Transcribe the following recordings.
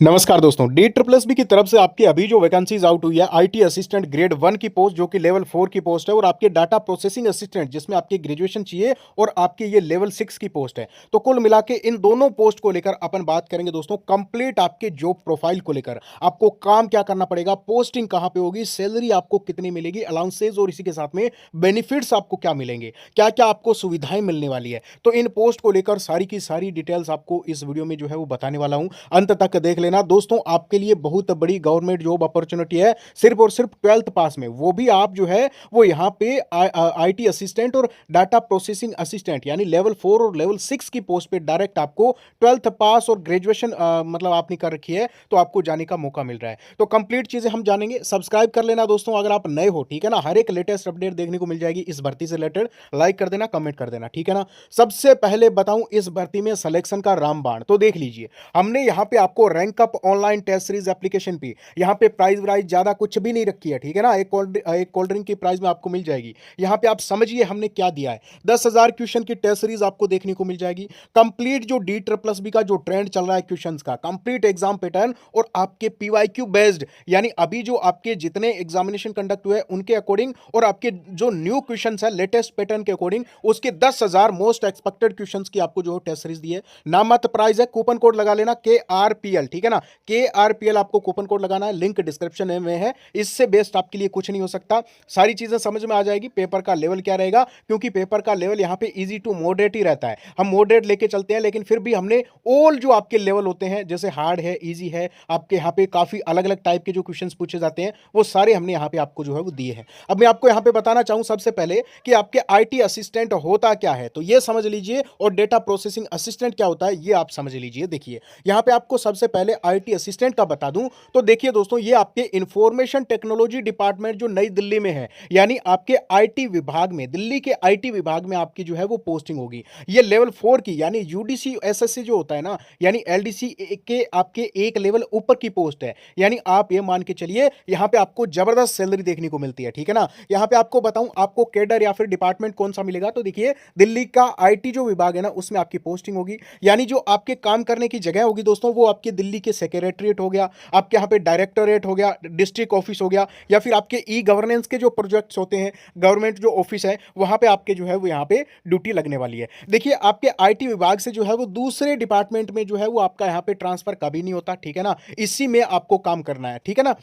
नमस्कार दोस्तों, D triple S B की तरफ से आपकी अभी जो वैकेंसीज आउट हुई है आईटी असिस्टेंट ग्रेड 1 की पोस्ट जो कि लेवल 4 की पोस्ट है और आपके डाटा प्रोसेसिंग असिस्टेंट जिसमें आपकी ग्रेजुएशन चाहिए और आपकी ये लेवल 6 की पोस्ट है। तो कुल मिला के इन दोनों पोस्ट को लेकर अपन बात करेंगे दोस्तों, कंप्लीट आपके जॉब प्रोफाइल को लेकर। आपको काम क्या करना पड़ेगा, पोस्टिंग कहां पे होगी, सैलरी आपको कितनी मिलेगी, अलाउंसेज और इसी के साथ में बेनिफिट्स आपको क्या मिलेंगे, क्या क्या आपको सुविधाएं मिलने वाली है। तो इन पोस्ट को लेकर सारी की सारी डिटेल्स आपको इस वीडियो में जो है वो बताने वाला हूं, अंत तक देख लेना दोस्तों। आपके लिए बहुत बड़ी गवर्नमेंट जॉब अपॉर्चुनिटी है, सिर्फ और सिर्फ 12th पास में, वो भी आप जो है वो यहाँ पे आईटी असिस्टेंट और डाटा प्रोसेसिंग असिस्टेंट यानी लेवल 4 और लेवल 6 की पोस्ट पे डायरेक्ट आपको 12th पास और ग्रेजुएशन मतलब आपने कर रखी है तो आपको जाने का मौका मिल रहा है। तो कंप्लीट चीजें हम जानेंगे। सब्सक्राइब कर लेना दोस्तों अगर आप नए हो, ठीक है ना। हर एक लेटेस्ट अपडेट देखने को मिल जाएगी इस भर्ती से रिलेटेड। लाइक कर देना, कमेंट कर देना, ठीक है ना। सबसे पहले बताऊं इस भर्ती में सिलेक्शन का रामबाण तो देख लीजिए। हमने यहाँ पे आपको rank up online test series application पे यहाँ पे प्राइस वाइज ज्यादा कुछ भी नहीं रखी है, ठीक है ना। एक कोल्ड ड्रिंक की प्राइस में आपको मिल जाएगी। यहाँ पे आप समझिए हमने क्या दिया है, 10,000 क्वेश्चन की टेस्ट सीरीज आपको देखने को मिल जाएगी। कंप्लीट जो डी ट्रिपल एस बी का जो ट्रेंड चल रहा है क्वेश्चंस का, कंप्लीट एग्जाम पैटर्न और आपके पीवाईक्यू बेस्ड यानी अभी जो आपके जितने एग्जामिनेशन कंडक्ट हुए उनके अकॉर्डिंग और आपके जो न्यू क्वेश्चंस है लेटेस्ट पैटर्न के अकॉर्डिंग उसके 10,000 मोस्ट एक्सपेक्टेड क्वेश्चंस की आपको जो टेस्ट सीरीज दी है। नाममात्र प्राइस है, कूपन कोड लगा लेना KRPL, ठीक है ना। KRPL आपको कूपन कोड लगाना है, लिंक डिस्क्रिप्शन में है। इससे बेस्ट आपके लिए कुछ नहीं हो सकता। सारी चीजें समझ में आ जाएगी। पेपर का लेवल क्या रहेगा, क्योंकि पेपर का लेवल यहाँ पे इजी टू मॉडरेट ही रहता है। हम मॉडरेट लेके चलते हैं, लेकिन फिर भी हमने ऑल जो आपके लेवल होते हैं जैसे हार्ड है, इजी है, आपके यहाँ पे काफी अलग अलग टाइप के जो क्वेश्चंस पूछे जाते हैं वो सारे हमने यहाँ पे आपको जो है वो दिए हैं। अब मैं आपको यहाँ पे बताना चाहूँ सबसे पहले कि आपके आईटी असिस्टेंट होता क्या है, तो ये समझ लीजिए, और डेटा प्रोसेसिंग असिस्टेंट क्या होता है ये आप समझ लीजिए। देखिए यहाँ पे आपको सबसे पहले आईटी असिस्टेंट का बता दूं तो देखिए दोस्तों, ये आपके इंफॉर्मेशन टेक्नोलॉजी डिपार्टमेंट जो नई दिल्ली में है यानी आपके आईटी विभाग में, दिल्ली के आईटी विभाग में आपकी जो है वो पोस्टिंग होगी। ये लेवल 4 की यानी यूडीसी एसएससी जो होता है ना, यानी एलडीसी के आपके एक लेवल ऊपर की पोस्ट है। यानी आप ये मान के चलिए यहां पे आपको जबरदस्त सैलरी देखने को मिलती है, ठीक है ना। यहां पे आपको बताऊं आपको कैडर या फिर डिपार्टमेंट कौन सा मिलेगा, तो देखिए दिल्ली का आईटी जो विभाग है ना उसमें आपकी पोस्टिंग होगी। यानी जो आपके काम करने की जगह होगी दोस्तों वो आपके दिल्ली के सेक्रेटरीट हो गया, आपके यहाँ पे डायरेक्टोरेट हो गया, डिस्ट्रिक्ट ऑफिस हो गया, या फिर आपके ई गवर्नेंस के जो प्रोजेक्ट्स होते हैं, गवर्नमेंट जो ऑफिस है वहां पे आपके जो है वो यहाँ पे ड्यूटी लगने वाली है। देखिए आपके आईटी विभाग से जो है वो दूसरे डिपार्टमेंट में जो है वो आपका यहाँ पे ट्रांसफर कभी नहीं होता, ठीक है ना। इसी में आपको काम करना है, ठीक है ना।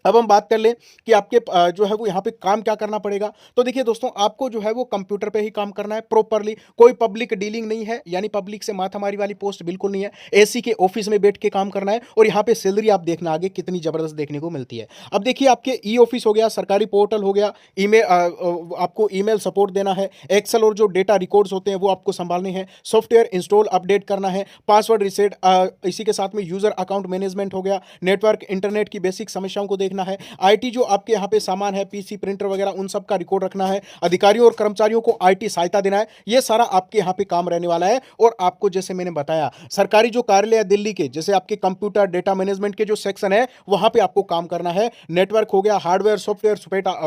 अब हम बात कर लें कि आपके जो है वो यहाँ पे काम क्या करना पड़ेगा, तो देखिए दोस्तों आपको जो है वो कंप्यूटर पे ही काम करना है प्रॉपरली। कोई पब्लिक डीलिंग नहीं है, यानी पब्लिक से माथामारी वाली पोस्ट बिल्कुल नहीं है। एसी के ऑफिस में बैठ के काम करना है और यहाँ पे सैलरी आप देखना आगे कितनी जबरदस्त देखने को मिलती है। अब देखिए आपके ई ऑफिस हो गया, सरकारी पोर्टल हो गया, ईमेल आपको ईमेल सपोर्ट देना है, एक्सेल और जो डेटा रिकॉर्ड्स होते हैं वो आपको संभालने हैं, सॉफ्टवेयर इंस्टॉल अपडेट करना है, पासवर्ड रिसेट, इसी के साथ में यूजर अकाउंट मैनेजमेंट हो गया, नेटवर्क इंटरनेट की बेसिक समस्याओं को देखना है, आईटी जो आपके यहाँ पे सामान है, पीसी प्रिंटर वगैरह उन सब का रिकॉर्ड रखना है, अधिकारियों और कर्मचारियों को आईटी सहायता देना है। ये सारा आपके यहाँ पे काम रहने वाला है। और आपको जैसे मैंने बताया सरकारी जो कार्यालय है दिल्ली के, जैसे आपके कंप्यूटर डेटा मैनेजमेंट के जो सेक्शन है वहां पे आपको काम करना है। नेटवर्क हो गया, हार्डवेयर सॉफ्टवेयर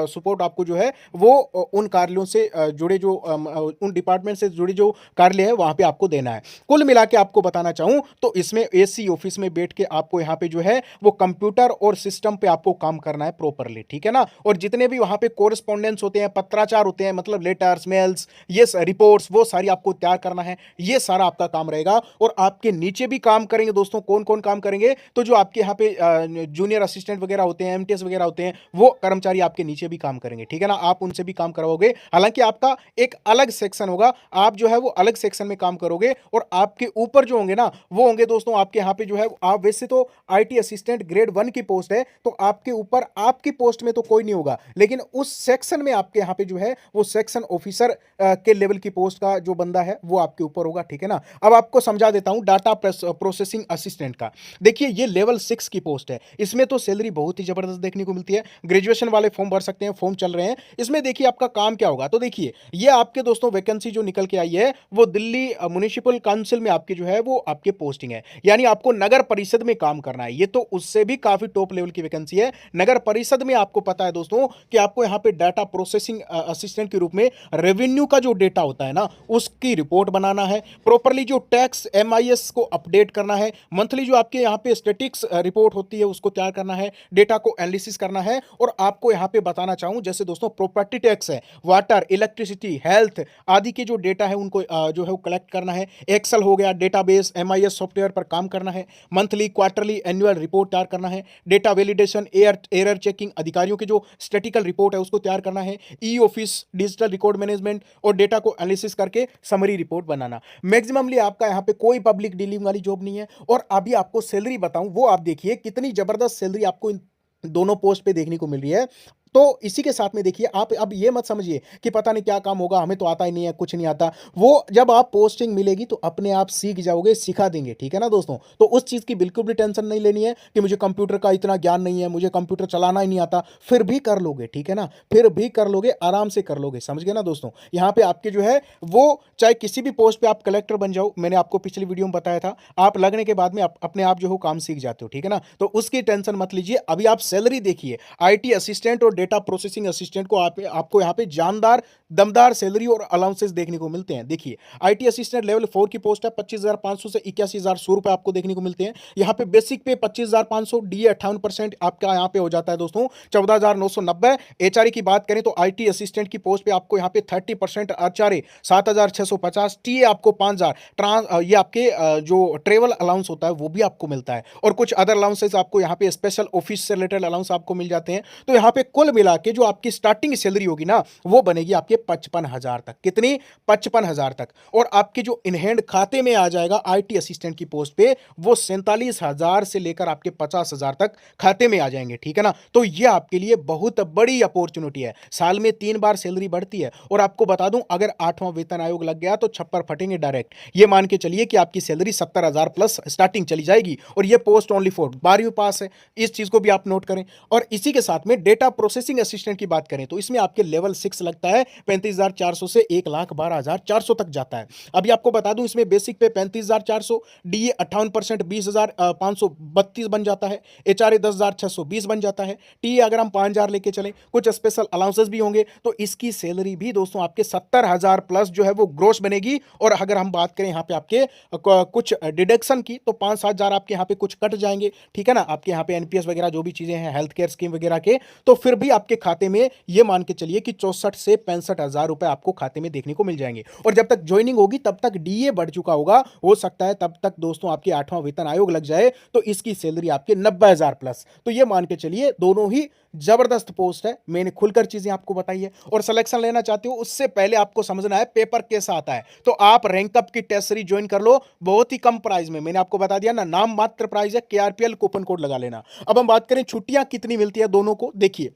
सपोर्ट आपको जो है वो उन कार्यालयों से जुड़े जो उन डिपार्टमेंट से जुड़े जो कार्यालय है वहां पे आपको देना है। कुल मिला के आपको बताना चाहूं तो इसमें एसी ऑफिस में बैठ के आपको यहाँ पे जो है वो कंप्यूटर और सिस्टम पे आपको काम करना है प्रॉपरली, ठीक है ना। और जितने भी वहां पे कोरेस्पोंडेंस होते हैं, पत्राचार होते हैं, मतलब लेटर्स मेल्स ये रिपोर्ट्स वो सारी आपको तैयार करना है। ये सारा आपका काम रहेगा। और आपके नीचे भी काम करेंगे दोस्तों, कौन कौन काम करेंगे, तो जो आपके यहाँ पे जूनियर असिस्टेंट वगैरह होते हैं, एमटीएस वगैरह होते हैं, वो कर्मचारी आपके नीचे भी काम करेंगे, ठीक है ना। आप उनसे भी काम करवाओगे, हालांकि आपका एक अलग सेक्शन होगा, आप जो है वो अलग सेक्शन में काम करोगे। और आपके ऊपर जो होंगे ना वो होंगे दोस्तों आपके यहाँ पे जो है, आप वैसे तो आईटी असिस्टेंट ग्रेड 1 की पोस्ट है तो आपके ऊपर आपकी पोस्ट में तो कोई नहीं होगा, लेकिन उस सेक्शन में आपके यहाँ पे जो है वो सेक्शन ऑफिसर के लेवल की पोस्ट का जो बंदा है वो आपके ऊपर होगा, ठीक है ना। अब आपको समझा देता हूं डाटा प्रोसेसिंग असिस्टेंट का। देखिए ये लेवल 6 की पोस्ट है, इसमें तो सैलरी बहुत ही जबरदस्त देखने को मिलती है। ग्रेजुएशन वाले फॉर्म भर सकते हैं, फॉर्म चल रहे हैं। इसमें देखिए आपका काम क्या होगा, तो देखिए ये आपके दोस्तों वैकेंसी जो निकल के आई है वो दिल्ली म्युनिसिपल काउंसिल में आपकी जो है वो आपके पोस्टिंग है, यानी आपको नगर परिषद में काम करना है। ये तो उससे भी काफी टॉप लेवल की वैकेंसी है। नगर परिषद में आपको पता है दोस्तों कि आपको यहाँ पे डाटा प्रोसेसिंग असिस्टेंट के रूप में रेवेन्यू का जो डेटा होता है ना उसकी रिपोर्ट बनाना है, प्रॉपरली जो टैक्स MIS को अपडेट करना है, मंथली जो आपके यहाँ पे स्टेटिक्स रिपोर्ट होती है उसको तैयार करना है, डेटा को एनालिसिस करना है। और आपको यहाँ पे बताना चाहूँ जैसे दोस्तों प्रॉपर्टी टैक्स है, वाटर, इलेक्ट्रिसिटी, हेल्थ आदि के जो डेटा है उनको जो है वो कलेक्ट करना है। एक्सेल हो गया, डेटाबेस MIS सॉफ्टवेयर पर काम करना है, मंथली, क्वार्टरली, एनुअल रिपोर्ट तैयार करना है, डेटा वैलिडेशन, एरर चेकिंग, अधिकारियों की जो स्टैटिकल रिपोर्ट है उसको तैयार करना है, e office, digital record management और डेटा को एनालिसिस करके समरी रिपोर्ट बनाना। मैक्सिममली आपका यहाँ पे कोई पब्लिक डीलिंग वाली जॉब नहीं है। और अभी आपको सैलरी बताऊं, वो आप देखिए कितनी जबरदस्त सैलरी आपको इन दोनों पोस्ट पे देखने को मिल रही है। तो इसी के साथ में देखिए, आप अब ये मत समझिए कि पता नहीं क्या काम होगा, हमें तो आता ही नहीं है, कुछ नहीं आता। वो जब आप पोस्टिंग मिलेगी तो अपने आप सीख जाओगे, सिखा देंगे, ठीक है ना दोस्तों। तो उस चीज़ की बिल्कुल भी टेंशन नहीं लेनी है कि मुझे कंप्यूटर का इतना ज्ञान नहीं है, मुझे कंप्यूटर चलाना ही नहीं आता। फिर भी कर लोगे, ठीक है ना, फिर भी कर लोगे, आराम से कर लोगे, समझ गए ना दोस्तों। यहाँ पे आपके जो है वो चाहे किसी भी पोस्ट पे आप कलेक्टर बन जाओ, मैंने आपको पिछली वीडियो में बताया था, आप लगने के बाद में अपने आप जो हो काम सीख जाते हो, ठीक है ना। तो उसकी टेंशन मत लीजिए। अभी आप सैलरी देखिए, IT असिस्टेंट और डेटा प्रोसेसिंग असिस्टेंट को आपको यहाँ पे जानदार दमदार सैलरी और अलाउंसेस देखने को मिलते हैं। देखिए IT असिस्टेंट लेवल 4 की पोस्ट है, 25,500 से 81,100 रुपए आपको देखने को मिलते हैं। यहाँ पे बेसिक पे 25,500, DA 58% आपका यहाँ पे हो जाता है दोस्तों 14,990। HRE की बात करें तो IT असिस्टेंट की पोस्ट पे आपको यहाँ पे 30% HRE 7,650, TA आपको 5,000, ये आपके जो ट्रेवल अलाउंस होता है वो भी आपको मिलता है, और कुछ अदर अलाउंसेस आपको यहाँ पे स्पेशल ऑफिस से रिलेटेड अलाउंस आपको मिल जाते हैं। तो यहाँ पे कुल मिला के जो आपकी स्टार्टिंग सैलरी होगी ना वो बनेगी आपके 55,000 तक। कितनी? 55,000 तक। और आपके जो इन हैंड खाते में आ जाएगा IT असिस्टेंट की पोस्ट पे वो 47,000 से लेकर आपके 50,000 तक खाते में आ जाएंगे, ठीक है ना। तो ये आपके लिए बहुत बड़ी अपॉर्चुनिटी है। साल में 3 बार सैलरी बढ़ती है। और आपको बता दूं, अगर 8वां वेतन आयोग लग गया तो छप्पर फटेंगे डायरेक्ट। ये मान के चलिए कि आपकी सैलरी 70,000 प्लस स्टार्टिंग चली जाएगी। और ये पोस्ट ओनली फॉर 12वीं पास है, इस चीज को भी आप नोट करें। और इसी के साथ में डेटा प्रोसेसिंग असिस्टेंट की बात करें तो इसमें आपके लेवल 6 लगता है, 35,400 से 1,12,400 तक जाता है। अभी आपको बता दूं इसमें बेसिक पे 35,400, DA 58%, 20,532 बन जाता है, HRA 10,620 बन जाता है, TA अगर हम 5,000 लेके चलें, कुछ स्पेशल अलाउंसेस भी होंगे, तो इसकी सैलरी भी दोस्तों आपके 70,000 प्लस जो है वो ग्रोस बनेगी। और अगर हम बात करें यहाँ पे आपके कुछ डिडक्शन की तो 5-7,000 आपके यहाँ पे कुछ कट जाएंगे, ठीक है ना, आपके यहाँ पे NPS वगैरह जो भी चीजें हैं, हेल्थ केयर स्कीम वगैरह के, तो फिर भी आपके खाते में ये मान के चलिए कि 64 से 65,000 रुपए आपको खाते में देखने को मिल जाएंगे। और जब तक ज्वाइनिंग होगी तब तक DA बढ़ चुका होगा, हो सकता है तब तक दोस्तों आपके 8वां वेतन आयोग लग जाए तो इसकी सैलरी आपके 90,000 प्लस। तो ये मान के चलिए दोनों ही जबरदस्त पोस्ट है। मैंने खुलकर चीजें आपको बताई है। और सिलेक्शन लेना चाहते हो उससे पहले आपको समझना है पेपर कैसा आता है। तो आप रैंक अप की टेस्ट सीरीज ज्वाइन कर लो, बहुत ही कम प्राइस में। मैंने आपको बता दिया ना, नाम मात्र प्राइस है, KRPL कूपन कोड लगा लेना। अब हम बात करें छुट्टियां कितनी मिलती है दोनों को, देखिए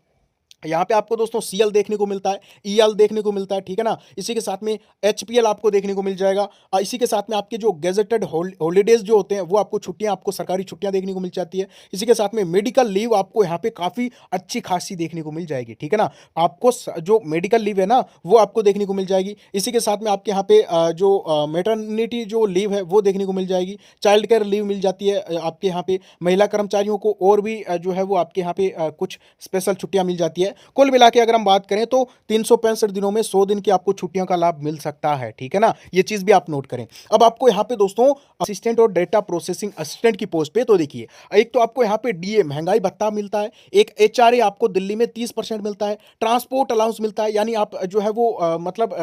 यहाँ पे आपको दोस्तों CL देखने को मिलता है, EL देखने को मिलता है, ठीक है ना। इसी के साथ में HPL आपको देखने को मिल जाएगा। इसी के साथ में आपके जो गेजेटेड हॉलीडेज जो होते हैं वो आपको छुट्टियां, आपको सरकारी छुट्टियां देखने को मिल जाती है। इसी के साथ में मेडिकल लीव आपको यहाँ पे काफ़ी अच्छी खासी देखने को मिल जाएगी, ठीक है ना। आपको जो मेडिकल लीव है ना वो आपको देखने को मिल जाएगी। इसी के साथ में आपके यहाँ पे जो मेटर्निटी जो लीव है वो देखने को मिल जाएगी। चाइल्ड केयर लीव मिल जाती है आपके यहाँ पे महिला कर्मचारियों को, और भी जो है वो आपके यहाँ पे कुछ स्पेशल छुट्टियां मिल जाती है। कुल मिला के अगर हम बात करें तो 365 दिनों में 100 दिन की आपको छुट्टियों का लाभ मिल सकता है, ठीक है ना। ये चीज भी आप नोट करें। अब आपको यहाँ पे दोस्तों असिस्टेंट और डेटा प्रोसेसिंग असिस्टेंट की पोस्ट पे तो देखिए, एक तो आपको यहाँ पे DA महंगाई भत्ता मिलता है, एक HRA आपको दिल्ली में 30% मिलता है, ट्रांसपोर्ट अलाउंस मिलता है, यानी आप जो है वो मतलब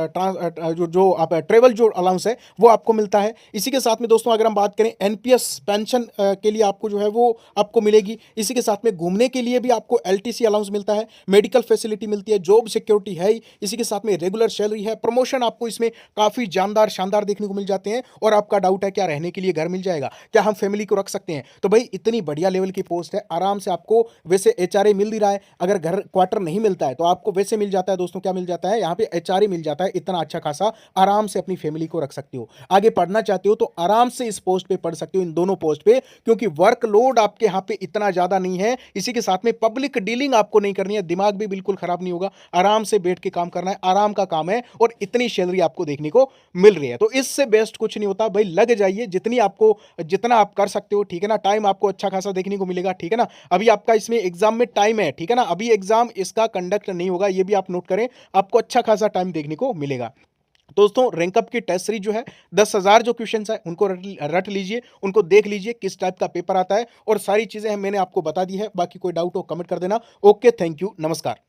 जो आप ट्रेवल जो अलाउंस है वो आपको मिलता है। इसी के साथ में दोस्तों अगर हम बात करें NPS पेंशन के लिए आपको जो है वो आपको मिलेगी। इसी के साथ में घूमने के लिए भी आपको LTC अलाउंस मिलता है, मेडिकल फैसिलिटी मिलती है, जॉब सिक्योरिटी है ही। इसी के साथ में रेगुलर सैलरी है, प्रमोशन आपको इसमें काफी जानदार शानदार देखने को मिल जाते हैं। और आपका डाउट है क्या रहने के लिए घर मिल जाएगा, क्या हम फैमिली को रख सकते हैं, तो भाई इतनी बढ़िया लेवल की पोस्ट है, आराम से आपको वैसे HRA मिल ही रहा है। अगर घर क्वार्टर नहीं मिलता है तो आपको वैसे मिल जाता है दोस्तों, क्या मिल जाता है यहाँ पे HRA मिल जाता है, इतना अच्छा खासा, आराम से अपनी फैमिली को रख सकते हो। आगे पढ़ना चाहते हो तो आराम से इस पोस्ट पे पढ़ सकते हो, इन दोनों पोस्ट पे, क्योंकि वर्कलोड आपके यहाँ पे इतना ज्यादा नहीं है। इसी के साथ में पब्लिक डीलिंग आपको नहीं करनी है, दिमाग दिमाग भी बिल्कुल खराब नहीं होगा, आराम से बैठ के काम करना है, आराम का काम है और इतनी सैलरी आपको देखने को मिल रही है। तो इससे बेस्ट कुछ नहीं होता भाई, लग जाइए जितना आप कर सकते हो, ठीक है ना? टाइम आपको अच्छा खासा देखने को मिलेगा, ठीक है ना? अभी आपका इसमें एग्जाम में टाइम है, ठीक है ना? अभी एग्जाम इसका कंडक्ट नहीं होगा, ये भी आप नोट करें, आपको अच्छा खासा टाइम देखने को मिलेगा। दोस्तों रैंकअप की टेस्ट सीरीज जो है 10,000 जो क्वेश्चंस है उनको रट लीजिए, उनको देख लीजिए किस टाइप का पेपर आता है और सारी चीजें हैं मैंने आपको बता दी है। बाकी कोई डाउट हो कमेंट कर देना। ओके, थैंक यू, नमस्कार।